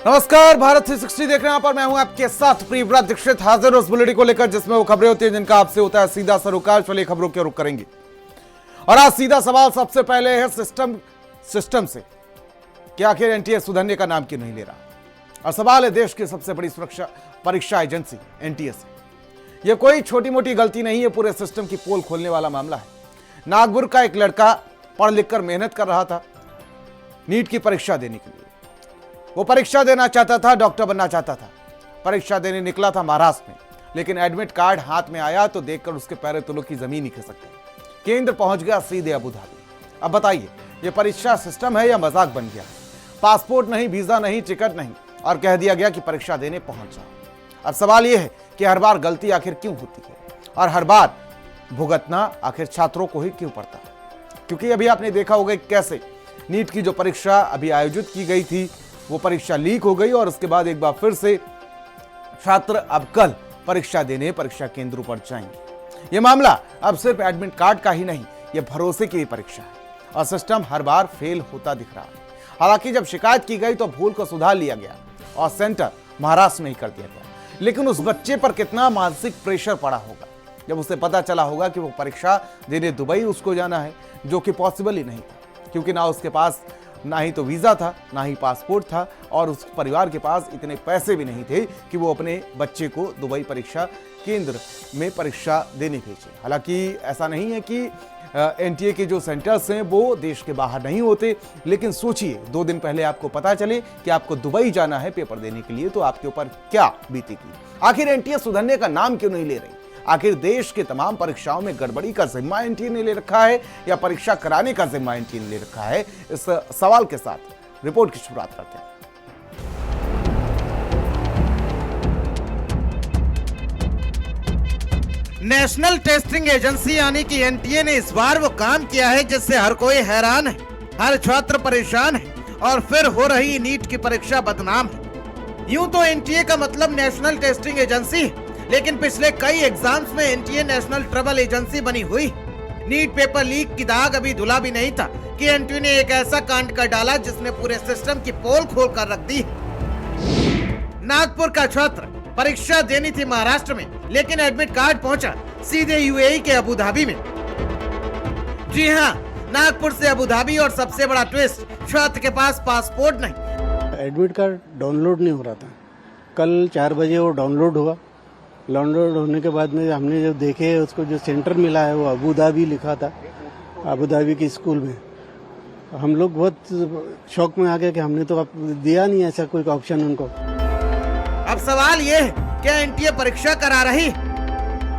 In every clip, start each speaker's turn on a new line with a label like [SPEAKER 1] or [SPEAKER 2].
[SPEAKER 1] नमस्कार, भारत 360 देख रहे हैं। पर मैं हूं आपके साथ प्रियव्रत दीक्षित, हाजिर उस बुलेटिन को लेकर जिसमें वो खबरें होती हैं जिनका आपसे होता है सीधा सरोकार। चलिए खबरों के रुख करेंगे और आज सीधा सवाल सबसे पहले है सिस्टम से कि आखिर एनटीए सुधरने का नाम क्यों नहीं ले रहा। और सवाल है देश की सबसे बड़ी सुरक्षा परीक्षा एजेंसी एनटीए से। यह कोई छोटी मोटी गलती नहीं है, पूरे सिस्टम की पोल खोलने वाला मामला है। नागपुर का एक लड़का पढ़ लिख कर मेहनत कर रहा था नीट की परीक्षा देने के लिए। वो परीक्षा देना चाहता था, डॉक्टर बनना चाहता था। परीक्षा देने निकला था महाराष्ट्र में, लेकिन एडमिट कार्ड हाथ में आया तो देखकर उसके पैरों तलों की जमीन ही खिसक गई। केंद्र पहुंच गया सीधे अबू धाबी। अब बताइए, ये परीक्षा सिस्टम है या मजाक बन गया? पासपोर्ट नहीं, वीजा नहीं, टिकट नहीं, और कह दिया गया कि परीक्षा देने पहुंच जाओ। अब सवाल यह है कि हर बार गलती आखिर क्यों होती है और हर बार भुगतना आखिर छात्रों को ही क्यों पड़ता है? क्योंकि अभी आपने देखा होगा कैसे नीट की जो परीक्षा अभी आयोजित की गई थी वो परीक्षा लीक हो गई और उसके बाद एक बार फिर से छात्र अब कल परीक्षा देने परीक्षा केंद्रों पर जाएंगे। ये मामला अब सिर्फ एडमिट कार्ड का ही नहीं, ये भरोसे की परीक्षा है और सिस्टम हर बार फेल होता दिख रहा है। हालांकि जब शिकायत की गई तो भूल को सुधार लिया गया और सेंटर महाराष्ट्र में ही कर दिया गया, लेकिन उस बच्चे पर कितना मानसिक प्रेशर पड़ा होगा जब उसे पता चला होगा कि वो परीक्षा देने दुबई उसको जाना है, जो कि पॉसिबल ही नहीं था, क्योंकि ना उसके पास ना ही तो वीजा था, ना ही पासपोर्ट था और उस परिवार के पास इतने पैसे भी नहीं थे कि वो अपने बच्चे को दुबई परीक्षा केंद्र में परीक्षा देने भेजे। हालांकि ऐसा नहीं है कि एनटीए के जो सेंटर्स हैं वो देश के बाहर नहीं होते, लेकिन सोचिए 2 दिन पहले आपको पता चले कि आपको दुबई जाना है पेपर देने के लिए, तो आपके ऊपर क्या बीतेगी। आखिर एनटीए सुधरने का नाम क्यों नहीं ले रही? आखिर देश के तमाम परीक्षाओं में गड़बड़ी का जिम्मा एनटीए ने ले रखा है या परीक्षा कराने का जिम्मा एनटीए ने ले रखा है? इस सवाल के साथ रिपोर्ट की शुरुआत करते हैं।
[SPEAKER 2] नेशनल टेस्टिंग एजेंसी यानी कि एनटीए ने इस बार वो काम किया है जिससे हर कोई हैरान है, हर छात्र परेशान है और फिर हो रही नीट की परीक्षा बदनाम है। यूं तो एनटीए का मतलब नेशनल टेस्टिंग एजेंसी है, लेकिन पिछले कई एग्जाम्स में एनटीए नेशनल ट्रबल एजेंसी बनी हुई। नीट पेपर लीक की दाग अभी धुला भी नहीं था कि एनटीए ने एक ऐसा कांड कर डाला जिसने पूरे सिस्टम की पोल खोल कर रख दी। नागपुर का छात्र परीक्षा देनी थी महाराष्ट्र में, लेकिन एडमिट कार्ड पहुंचा सीधे यूएई के अबू धाबी में। जी हाँ, नागपुर से अबू धाबी, और सबसे बड़ा ट्विस्ट, छात्र के पास पासपोर्ट नहीं।
[SPEAKER 3] एडमिट कार्ड डाउनलोड नहीं हो रहा था। कल 4 बजे वो डाउनलोड हुआ। डाउनलोड होने के बाद में हमने जब देखे उसको जो सेंटर मिला है वो अबू धाबी लिखा था, अबू धाबी के स्कूल में। हम लोग बहुत शौक में आ गए कि हमने तो दिया नहीं ऐसा कोई ऑप्शन उनको।
[SPEAKER 2] अब सवाल ये है, क्या एनटीए परीक्षा करा रही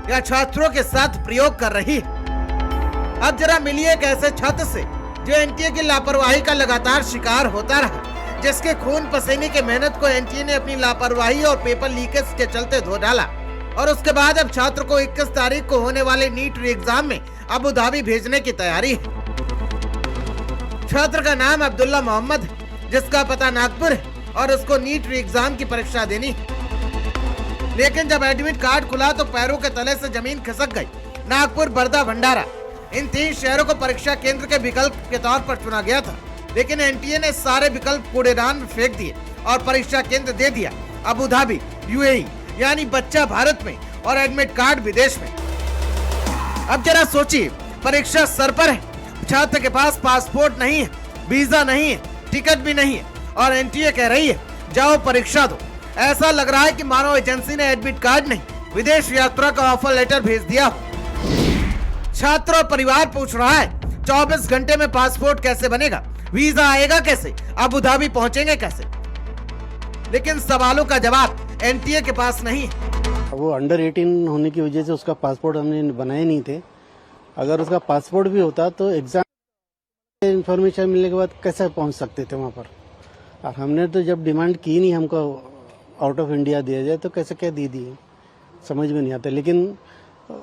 [SPEAKER 2] या छात्रों के साथ प्रयोग कर रही? अब जरा मिलिए एक ऐसे छात्र से जो एनटीए की लापरवाही का लगातार शिकार होता रहा, जिसके खून पसीने की मेहनत को एनटीए ने अपनी लापरवाही और पेपर लीकेज के चलते धो डाला और उसके बाद अब छात्र को 21 तारीख को होने वाले नीट री एग्जाम में अबू धाबी भेजने की तैयारी है। छात्र का नाम अब्दुल्ला मोहम्मद है, जिसका पता नागपुर है और उसको नीट री एग्जाम की परीक्षा देनी है। लेकिन जब एडमिट कार्ड खुला तो पैरों के तले से जमीन खिसक गई। नागपुर, बर्दा, भंडारा, इन 3 शहरों को परीक्षा केंद्र के विकल्प के तौर पर चुना गया था, लेकिन एनटीए ने सारे विकल्प कूड़ेदान में फेंक दिए और परीक्षा केंद्र दे दिया अबू धाबी, यूएई, यानी बच्चा भारत में और एडमिट कार्ड विदेश में। अब जरा सोचिए, परीक्षा सर पर है, छात्र के पास पासपोर्ट नहीं है, वीजा नहीं है, टिकट भी नहीं है और एनटीए कह रही है जाओ परीक्षा दो। ऐसा लग रहा है कि मानो एजेंसी ने एडमिट कार्ड नहीं, विदेश यात्रा का ऑफर लेटर भेज दिया। छात्र और परिवार पूछ रहा है 24 घंटे में पासपोर्ट कैसे बनेगा, वीजा आएगा कैसे, अबू धाबी पहुंचेंगे कैसे? लेकिन सवालों का जवाब एनटीए के पास नहीं है।
[SPEAKER 3] वो अंडर 18 होने की वजह से उसका पासपोर्ट हमने बनाए नहीं थे। अगर उसका पासपोर्ट भी होता तो एग्जाम इंफॉर्मेशन मिलने के बाद कैसे पहुंच सकते थे वहाँ पर। और हमने तो जब डिमांड की नहीं हमको आउट ऑफ इंडिया दिया जाए तो कैसे क्या दे दिए, समझ में नहीं आता। लेकिन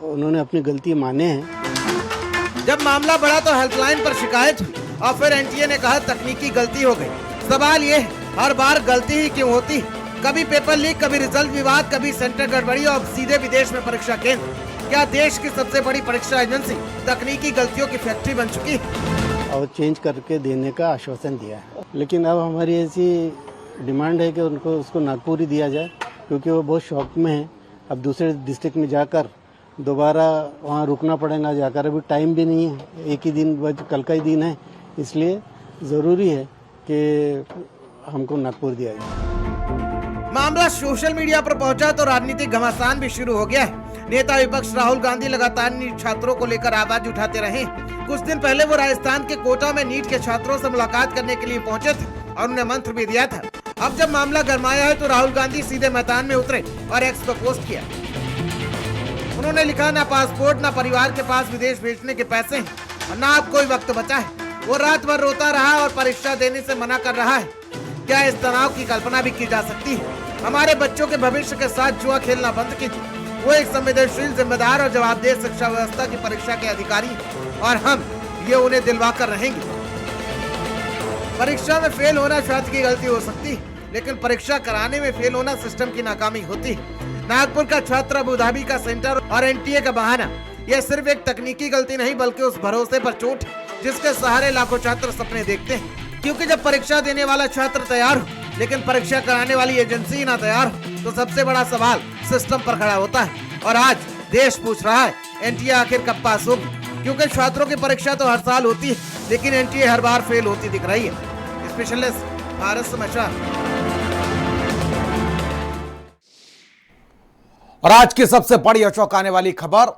[SPEAKER 3] उन्होंने अपनी गलती माने हैं।
[SPEAKER 2] जब मामला बढ़ा तो हेल्पलाइन पर शिकायत हुई और फिर एनटीए ने कहा तकनीकी गलती हो गई। सवाल ये है, हर बार गलती ही क्यों होती है? कभी पेपर लीक, कभी रिजल्ट विवाद, कभी सेंटर गड़बड़ी और सीधे विदेश में परीक्षा केंद्र। क्या देश की सबसे बड़ी परीक्षा एजेंसी तकनीकी गलतियों की फैक्ट्री बन चुकी है?
[SPEAKER 3] और चेंज करके देने का आश्वासन दिया है, लेकिन अब हमारी ऐसी डिमांड है कि उनको उसको नागपुर ही दिया जाए, क्योंकि वो बहुत शौक में है। अब दूसरे डिस्ट्रिक्ट में जाकर दोबारा वहाँ रुकना पड़ेगा जाकर, अभी टाइम भी नहीं है, एक ही दिन बस कल का ही दिन है, इसलिए ज़रूरी है कि हमको नागपुर दिया जाए।
[SPEAKER 2] मामला सोशल मीडिया पर पहुंचा तो राजनीतिक घमासान भी शुरू हो गया है। नेता विपक्ष राहुल गांधी लगातार नीट छात्रों को लेकर आवाज उठाते रहे। कुछ दिन पहले वो राजस्थान के कोटा में नीट के छात्रों से मुलाकात करने के लिए पहुंचे थे और उन्हें मंत्र भी दिया था। अब जब मामला गरमाया है तो राहुल गांधी सीधे मैदान में उतरे और एक्स पर पोस्ट किया। उन्होंने लिखा, ना पासपोर्ट, ना परिवार के पास विदेश भेजने के पैसे और ना अब कोई वक्त बचा है। वो रात भर रोता रहा और परीक्षा देने से मना कर रहा है। क्या इस तनाव की कल्पना भी की जा सकती है? हमारे बच्चों के भविष्य के साथ जुआ खेलना बंद कीजिए। वो एक संवेदनशील, जिम्मेदार और जवाबदेह शिक्षा व्यवस्था की परीक्षा के अधिकारी और हम ये उन्हें दिलवा कर रहेंगे। परीक्षा में फेल होना छात्र की गलती हो सकती है, लेकिन परीक्षा कराने में फेल होना सिस्टम की नाकामी होती है। नागपुर का छात्र अबू धाबी का सेंटर और एनटीए का बहाना, यह सिर्फ एक तकनीकी गलती नहीं बल्कि उस भरोसे पर चोट है जिसके सहारे लाखों छात्र सपने देखते हैं। क्योंकि जब परीक्षा देने वाला छात्र तैयार हो लेकिन परीक्षा कराने वाली एजेंसी ना तैयार हो तो सबसे बड़ा सवाल सिस्टम पर खड़ा होता है। और आज देश पूछ रहा है, एनटीए आखिर कब पास होगी? क्योंकि छात्रों की परीक्षा तो हर साल होती है, लेकिन एनटीए हर बार फेल होती दिख रही है। स्पेशलिस्ट भारत समाचार।
[SPEAKER 1] और आज की सबसे बड़ी और चौंकाने वाली खबर,